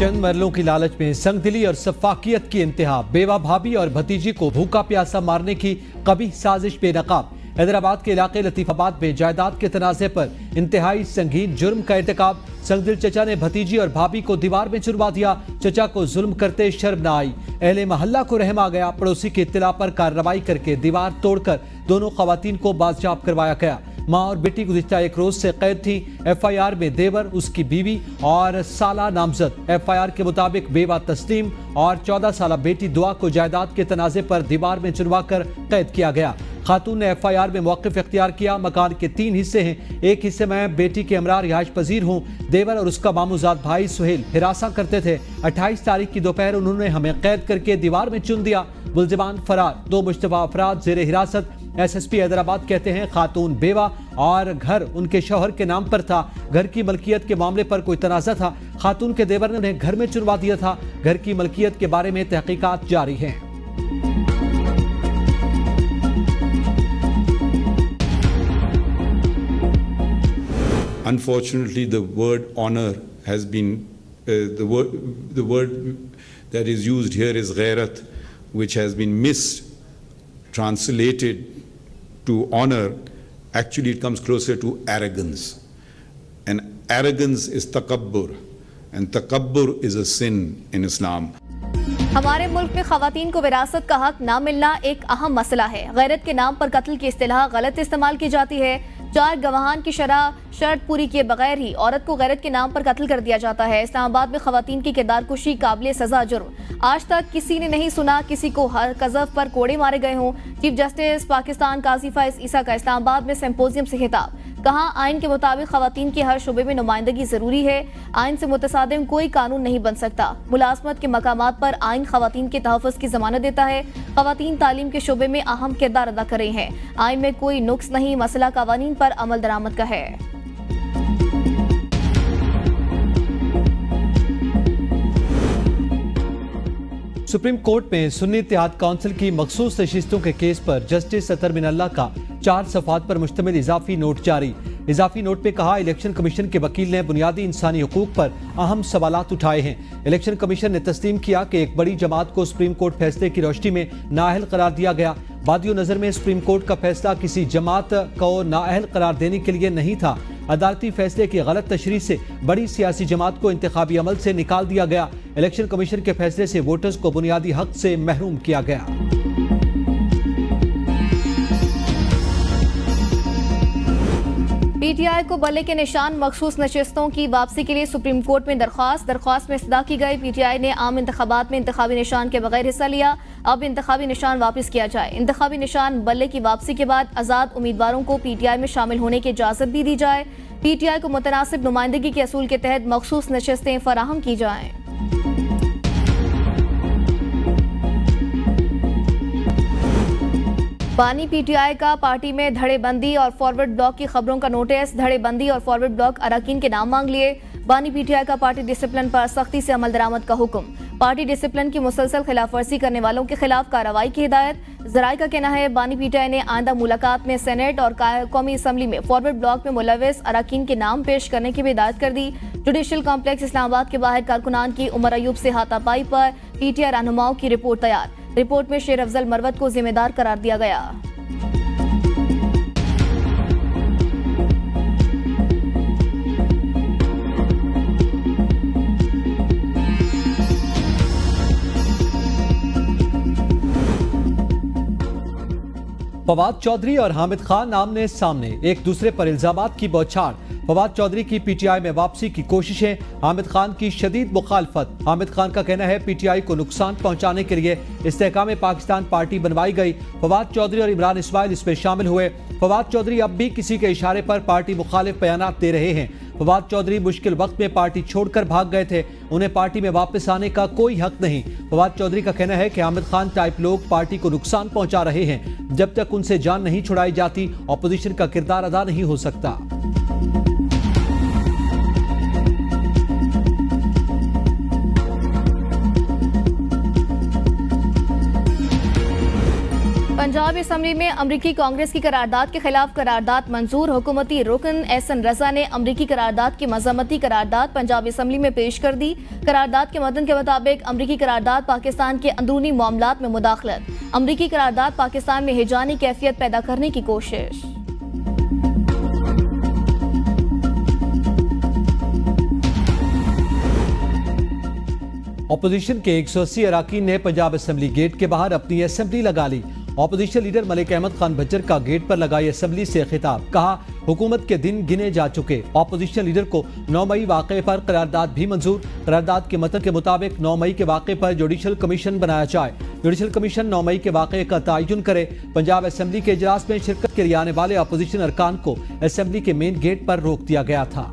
चंद मरलों की लालच में संगदिली और सफाकियत की इंतहा, बेवा भाभी और भतीजी को भूखा प्यासा मारने की कभी साजिश बेनकाब। हैदराबाद के इलाके लतीफाबाद में जायदाद के तनाज़े पर इंतहाई संगीन जुर्म का इर्तिकाब। संगदिल चचा ने भतीजी और भाभी को दीवार में चुनवा दिया। चचा को जुल्म करते शर्म न आई, अहले मोहल्ला को रहम आ गया। पड़ोसी की इत्तला पर कार्रवाई करके दीवार तोड़कर दोनों खवातीन को बाजियाब करवाया गया। मां और बेटी गुज़िश्ता एक रोज से कैद थी। एफआईआर में देवर, उसकी बीवी और साला नामजद। एफआईआर के मुताबिक बेवा तस्लीम और 14 साला बेटी दुआ को जायदाद के तनाज़े पर दीवार में चुनवाकर कैद किया गया। खातून ने एफआईआर में मौक़िफ़ इख्तियार किया। मकान के 3 हिस्से हैं, एक हिस्से में बेटी के हमरा रिहाइश पजीर हूँ। देवर और उसका मामूजाद भाई सुहेल हिरासा करते थे। 28 तारीख की दोपहर उन्होंने हमें कैद करके दीवार में चुन दिया। मुल्जिमान फरार, 2 मुश्तबा अफराद जेर हिरासत। एसएसपी हैदराबाद कहते हैं खातून बेवा और घर उनके शौहर के नाम पर था। घर की मलकियत के मामले पर कोई तनाज़ा था। खातून के देवर ने उन्हें घर में चुनवा दिया था। घर की मलकियत के बारे में तहकीकात जारी हैं। Unfortunately, the word honor has been the word that is used here is ghairat, which has been mistranslated to honor. Actually, it comes closer to arrogance, and arrogance is takabbur, and takabbur is a sin in Islam. हमारे मुल्क में खवातीन को विरासत का हक ना मिलना एक अहम मसला है। गैरत के नाम पर कत्ल की इस्तिलाह गलत इस्तेमाल की जाती है। 4 गवाहान की शर्त पूरी किए बगैर ही औरत को गैरत के नाम पर कत्ल कर दिया जाता है। इस्लामाबाद में खवातीन की किरदार कुशी काबिल सजा जुर्म। आज तक किसी ने नहीं सुना किसी को हर कज़फ पर कोड़े मारे गए हों। चीफ जस्टिस पाकिस्तान काजी फाइज ईसा का इस्लामाबाद में सिंपोजियम से खिताब। कहा, आइन के मुताबिक खवातीन की हर शुबे में नुमाइंदगी जरूरी है। आइन से मुतसादिम कोई कानून नहीं बन सकता। मुलाजमत के मकामात पर आइन खवातीन के तहफ़्फ़ुज़ की जमानत देता है। खवातीन तालीम के शुबे में अहम किरदार अदा कर रही हैं। आइन में कोई नुक्स नहीं, मसला कवानीन पर अमल दरामद का है। सुप्रीम कोर्ट में सुन्नी इत्तेहाद काउंसिल की मखसूस नशिस्तों के केस पर जस्टिस अतर मिनल्ला का 4 सफ़हात पर मुश्तमिल इजाफी नोट जारी। इजाफी नोट में कहा, इलेक्शन कमीशन के वकील ने बुनियादी इंसानी हुकूक पर अहम सवालात उठाए हैं। इलेक्शन कमीशन ने तस्लीम किया कि एक बड़ी जमात को सुप्रीम कोर्ट फैसले की रोशनी में नाअहल करार दिया गया। बादियों नज़र में सुप्रीम कोर्ट का फैसला किसी जमात को नाअहल करार देने के लिए नहीं था। अदालती फैसले की गलत तशरीह से बड़ी सियासी जमात को इंतखाबी अमल से निकाल दिया गया। इलेक्शन कमीशन के फैसले से वोटर्स को बुनियादी हक से महरूम किया गया। पीटीआई को बल्ले के निशान मखसूस नशिस्तों की वापसी के लिए सुप्रीम कोर्ट में दरख्वास्त में इस्तदा की गई। पीटीआई ने आम इंतखाबात में इंतखाबी निशान के बगैर हिस्सा लिया। अब इंतखाबी निशान वापस किया जाए। इंतखाबी निशान बल्ले की वापसी के बाद आज़ाद उम्मीदवारों को पीटीआई में शामिल होने की इजाज़त भी दी जाए। पीटीआई को मुतनासिब नुमाइंदगी के असूल के तहत मखसूस नशिस्तें फराहम की जाएं। बानी पीटीआई का पार्टी में धड़ेबंदी और फॉरवर्ड ब्लॉक की खबरों का नोटिस। धड़ेबंदी और फॉरवर्ड ब्लॉक अरकान के नाम मांग लिए। बानी पीटीआई का पार्टी डिसिप्लिन पर सख्ती से अमल दरामद का हुक्म। पार्टी डिसिप्लिन की मुसलसल खिलाफवर्जी करने वालों के खिलाफ कार्रवाई की हिदायत। जराये का कहना है, बानी पीटीआई ने आइंदा मुलाकात में सेनेट और कौमी असम्बली में फॉरवर्ड ब्लॉक में मुलविस अरकान के नाम पेश करने की भी हिदायत कर दी। जुडिशल कॉम्प्लेक्स इस्लामाबाद के बाहर कारकुनान की उमर अयूब से हाथापाई पर पीटीआई रहनुमाओं की रिपोर्ट तैयार। रिपोर्ट में शेर अफजल मरवत को जिम्मेदार करार दिया गया। फवाद चौधरी और हामिद खान आमने सामने, एक दूसरे पर इल्जामात की बौछार। फवाद चौधरी की पीटीआई में वापसी की कोशिशें, हामिद खान की शदीद मुखालफत। हामिद खान का कहना है पीटीआई को नुकसान पहुंचाने के लिए इस्तेहकाम पाकिस्तान पार्टी बनवाई गई। फवाद चौधरी और इमरान इस्माइल इसमें शामिल हुए। फवाद चौधरी अब भी किसी के इशारे पर पार्टी मुखालिफ बयानात दे रहे हैं। फवाद चौधरी मुश्किल वक्त में पार्टी छोड़कर भाग गए थे। उन्हें पार्टी में वापस आने का कोई हक नहीं। फवाद चौधरी का कहना है कि हामिद खान टाइप लोग पार्टी को नुकसान पहुंचा रहे हैं। जब तक उनसे जान नहीं छुड़ाई जाती, ऑपोजिशन का किरदार अदा नहीं हो सकता। पंजाब असेंबली में अमरीकी कांग्रेस की करारदाद के खिलाफ करारदाद मंजूर। हुकूमती रुकन एहसन रजा ने अमरीकी करारदाद की मजम्मती करारदाद पंजाब असेंबली में पेश कर दी। करारदाद के मतन के मुताबिक अमरीकी करारदाद पाकिस्तान के अंदरूनी मामलात में मुदाखलत, अमरीकी करारदाद पाकिस्तान में हिजानी कैफियत पैदा करने की कोशिश। ऑपोजिशन के 180 अरकान ने पंजाब असेंबली गेट के बाहर अपनी असेंबली लगा ली। ऑपोजिशन लीडर मलिक अहमद खान बज्जर का गेट पर लगाई असेंबली से खिताब, कहा हुकूमत के दिन गिने जा चुके। ऑपोजिशन लीडर को 9 मई वाक़े पर करारदाद भी मंजूर। करारदाद के मतन के मुताबिक 9 मई के वाक़े पर जुडिशल कमीशन बनाया जाए। जुडिशल कमीशन 9 मई के वाक़े का तयन करे। पंजाब असेंबली के इजलास में शिरकत के लिए आने वाले ऑपोजिशन अरकान को असेंबली के मेन गेट पर रोक दिया गया था।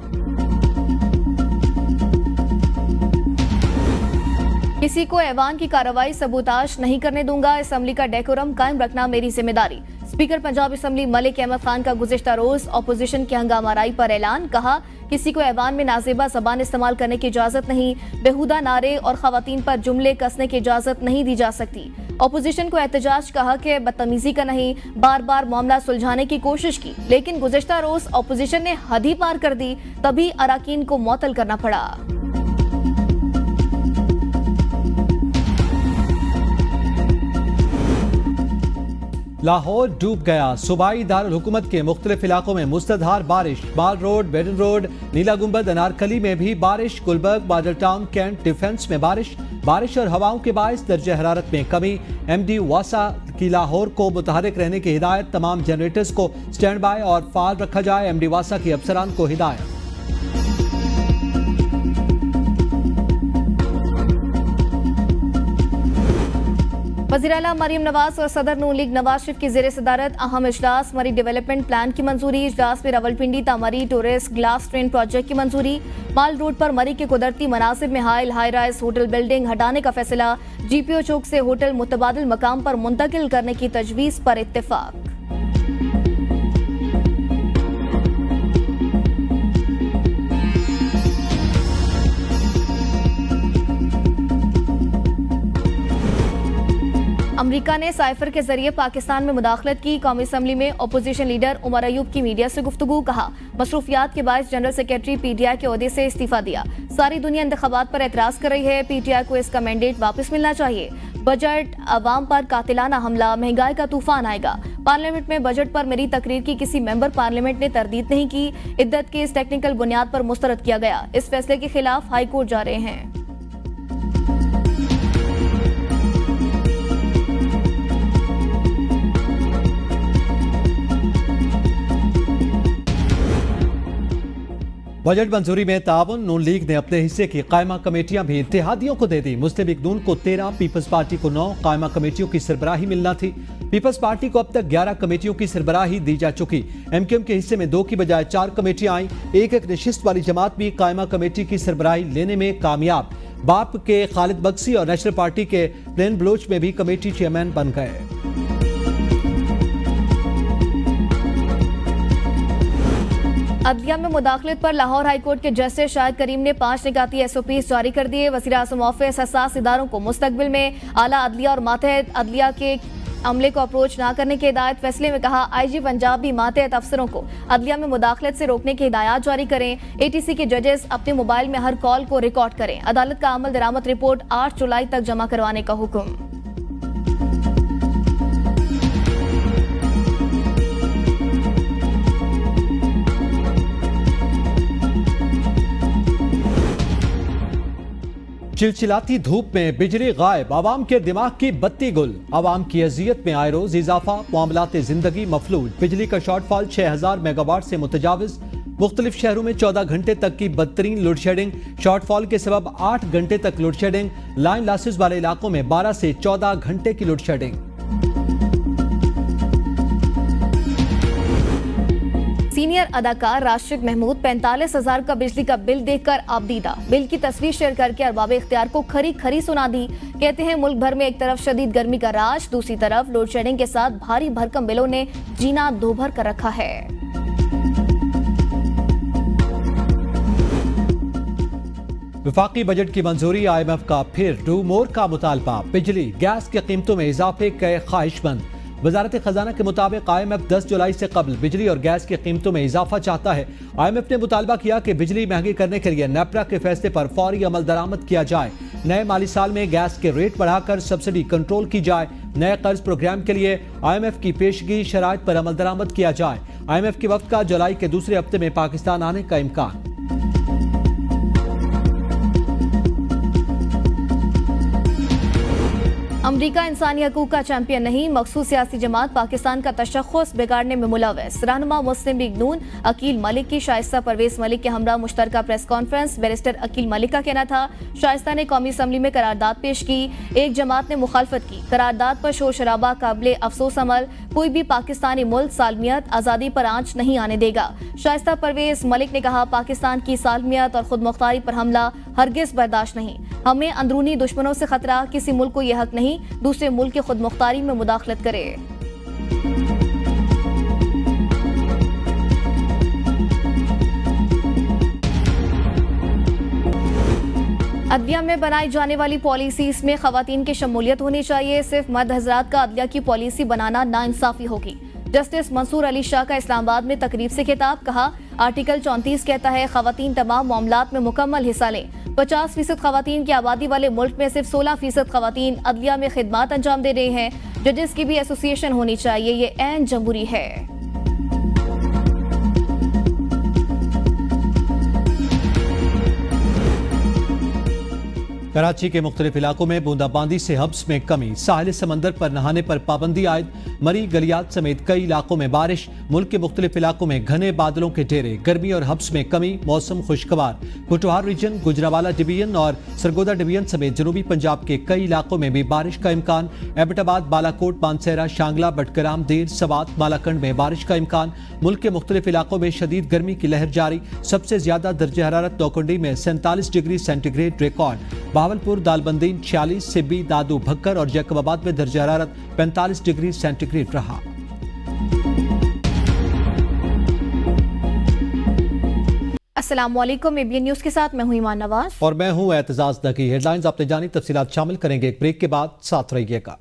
किसी को ऐवान की कार्रवाई सबूताज नहीं करने दूंगा, असेंबली का डेकोरम कायम रखना मेरी जिम्मेदारी। स्पीकर पंजाब असेंबली मलिक अहमद खान का गुज़िश्ता रोज ऑपोजिशन की हंगामाराई पर ऐलान, कहा किसी को ऐवान में नाजेबा ज़बान इस्तेमाल करने की इजाजत नहीं, बेहुदा नारे और खवातीन पर जुमले कसने की इजाजत नहीं दी जा सकती। ऑपोजिशन को एहतजाज कहा कि बदतमीजी का नहीं, बार बार मामला सुलझाने की कोशिश की, लेकिन गुज़िश्ता रोज ऑपोजिशन ने हद ही पार कर दी, तभी अराकीन को मुअत्तल करना पड़ा। लाहौर डूब गया। सूबाई दारुल हुकूमत के मुख्तलिफ इलाकों में मुसलधार बारिश। Mall road, Beadon road, Neela Gumbad, Anarkali में भी बारिश। Gulberg, model town, cantt, defence में बारिश और हवाओं के बायस दर्जे हरारत में कमी। MD वासा की लाहौर को मुतहरिक रहने की हिदायत। तमाम जनरेटर्स को स्टैंड बाय और फाल रखा जाए। MD वासा की अफसरान को हिदायत। वज़ीर आला मरियम नवाज और सदर नून लीग नवाज शरीफ की ज़ेरे सदारत अहम इजलास। मरी डेवलपमेंट प्लान की मंजूरी। इजलास में Rawalpindi Tamri tourist glass train project की मंजूरी। माल रोड पर मरी के कुदरती मनासिब में हाई राइज होटल बिल्डिंग हटाने का फैसला। GPO चौक से होटल मुतबादिल मकाम पर मुंतकिल करने की तजवीज़ पर इत्तेफाक। अमरीका ने साइफर के जरिए पाकिस्तान में मुदाखलत की। कौमी असम्बली में अपोजिशन लीडर उमर अयूब की मीडिया से गुफ्तगू, कहा मसरूफियात के बायस जनरल सेक्रेटरी PTI के ओहदे से इस्तीफा दिया। सारी दुनिया इंतखाबात पर एतराज कर रही है, PTI को इसका मैंडेट वापस मिलना चाहिए। बजट अवाम पर कातिलाना हमला, महंगाई का तूफान आएगा। पार्लियामेंट में बजट पर मेरी तकरीर की किसी मेंबर पार्लियामेंट ने तरदीद नहीं की। इद्दत केस टेक्निकल बुनियाद पर मुस्तरद किया गया। इस फैसले के खिलाफ हाई कोर्ट जा रहे हैं। बजट मंजूरी में ताउन। नून लीग ने अपने हिस्से की कायमा कमेटियां भी इत्तेहादियों को दे दी। मुस्लिम लीग नून को 13, पीपल्स पार्टी को 9 कायमा कमेटियों की सरबराही मिलना थी। पीपल्स पार्टी को अब तक 11 कमेटियों की सरबराही दी जा चुकी। MQM के हिस्से में 2 की बजाय 4 कमेटियां आई। एक नशिस्त वाली जमात भी कायमा कमेटी की सरबराही लेने में कामयाब। बाप के खालिद बख्शी और नेशनल पार्टी के प्लेन बलोच में भी कमेटी चेयरमैन बन गए। अदलिया में मुदाखलत पर लाहौर हाईकोर्ट के जस्टिस शाहिद करीम ने 5 निकाती SOPs जारी कर दिए। वज़ीर आज़म ऑफिस हसास इदारों को मुस्तकबिल में आला अदलिया और मातहत अदलिया के अमले को अप्रोच न करने की हिदायत। फैसले में कहा IG पंजाब भी मातहत अफसरों को अदलिया में मुदाखलत से रोकने की हिदायत जारी करें। ATC के जजेस अपने मोबाइल में हर कॉल को रिकॉर्ड करें। अदालत का अमल दरामद रिपोर्ट 8 जुलाई तक जमा करवाने का हुक्म। चिलचिलाती धूप में बिजली गायब, आवाम के दिमाग की बत्ती गुल। आवाम की अजियत में आए रोज इजाफा, मामलाते जिंदगी मफलूज। बिजली का शॉर्टफॉल 6000 मेगावाट से मुतजाविज। मुख्तलिफ शहरों में 14 घंटे तक की बदतरीन लोड शेडिंग। शॉर्टफॉल के सबब 8 घंटे तक लोड शेडिंग। लाइन लॉसेज वाले इलाकों में 12 से 14 घंटे की लोड शेडिंग। सीनियर अदाकार राशिद महमूद 45,000 का बिजली का बिल देखकर आपदीदा। बिल की तस्वीर शेयर करके अरबाब इख्तियार को खरी खरी सुना दी। कहते हैं मुल्क भर में एक तरफ शदीद गर्मी का राज, दूसरी तरफ लोड शेडिंग के साथ भारी भरकम बिलों ने जीना दोभर कर रखा है। वफाकी बजट की मंजूरी। IMF का फिर डू मोर का मुतालबा। बिजली गैस की कीमतों में इजाफे के ख्वाहिशमंद। वजारत खजाना के मुताबिक IMF 10 जुलाई से कबल बिजली और गैस की कीमतों में इजाफा चाहता है। IMF ने मुतालबा किया कि बिजली महंगी करने के लिए नेपरा के फैसले पर फौरी अमल दरामद किया जाए। नए माली साल में गैस के रेट बढ़ाकर सब्सिडी कंट्रोल की जाए। नए कर्ज प्रोग्राम के लिए IMF की पेशगी शराइत पर अमल दरामद किया जाए। IMF के वफ्द का जुलाई के दूसरे हफ्ते में पाकिस्तान आने का इम्कान। अमरीका इंसानी हकूक का चैंपियन नहीं, मखसूस सियासी जमात पाकिस्तान का तशख़्ख़ुस बिगाड़ने में मुलव्वस। रहनुमा मुस्लिम लीग नून अकील मलिक की शाइस्ता परवेज मलिक के हमरा मुश्तरका press conference. Barrister Aqeel Malik का कहना था शाइस्ता ने कौमी असम्बली में करारदाद पेश की, एक जमात ने मुखालफत की। करारदाद पर शोर शराबा काबिले अफसोस अमल, कोई भी पाकिस्तानी मुल्क सालमियत आज़ादी पर आंच नहीं आने देगा। शाइस्ता परवेज मलिक ने कहा पाकिस्तान की सालमियत और खुद मुख्तारी पर हमला हरगिज़ बर्दाश्त नहीं। हमें अंदरूनी दुश्मनों से खतरा, किसी मुल्क को यह हक नहीं दूसरे मुल्क की खुद मुख्तारी में मुदाखलत करे। अदलिया में बनाई जाने वाली पॉलिसीज में खवातीन की शमूलियत होनी चाहिए। सिर्फ मर्द हजरात का अदलिया की पॉलिसी बनाना नाइंसाफी होगी। जस्टिस मंसूर अली शाह का इस्लामाबाद में तकरीब से खिताब। कहा आर्टिकल 34 कहता है खवातीन तमाम मामलात में मुकम्मल हिस्सा लें। 50% खवातीन की आबादी वाले मुल्क में सिर्फ 16% खवातीन अदलिया में खिदमात अंजाम दे रहे हैं। जजेस की भी एसोसिएशन होनी चाहिए, ये ऐन जमहूरी है। कराची के मुख्तलिफ इलाकों में बूंदाबांदी से हब्स में कमी। साहिल समंदर पर नहाने पर पाबंदी आयद। मरी गलियात समेत कई इलाकों में बारिश। मुल्क के मुख्तलिफ इलाकों में घने बादलों के डेरे। गर्मी और हब्स में कमी, मौसम खुशगवार। कुटवार रीजन, गुजरावाला डिवीजन और सरगोदा डिवीजन समेत जनूबी पंजाब के कई इलाकों में भी बारिश का इम्कान। एबटाबाद, बालाकोट, मानसेरा, शांगला, बटग्राम, देर, सवात, मालाकंड में बारिश का इम्कान। मुल्क के मुख्तलिफ इलाकों में शदीद गर्मी की लहर जारी। सबसे ज्यादा दर्ज हरारत नौकुंडी में 47 degree centigrade record. Bahawalpur, Dalbandin 46, Sibi, Dadu, Bhakkar और जैकबाबाद में दर्ज हरारत 45 डिग्री सेंटीग्रेड रहा। अस्सलामुअलैकुम, ABN न्यूज के साथ मैं हूं ईमान नवाज और मैं हूं एतजाज नकी। हेडलाइंस आपने जानी, तफसीलात शामिल करेंगे एक ब्रेक के बाद। साथ रहिएगा।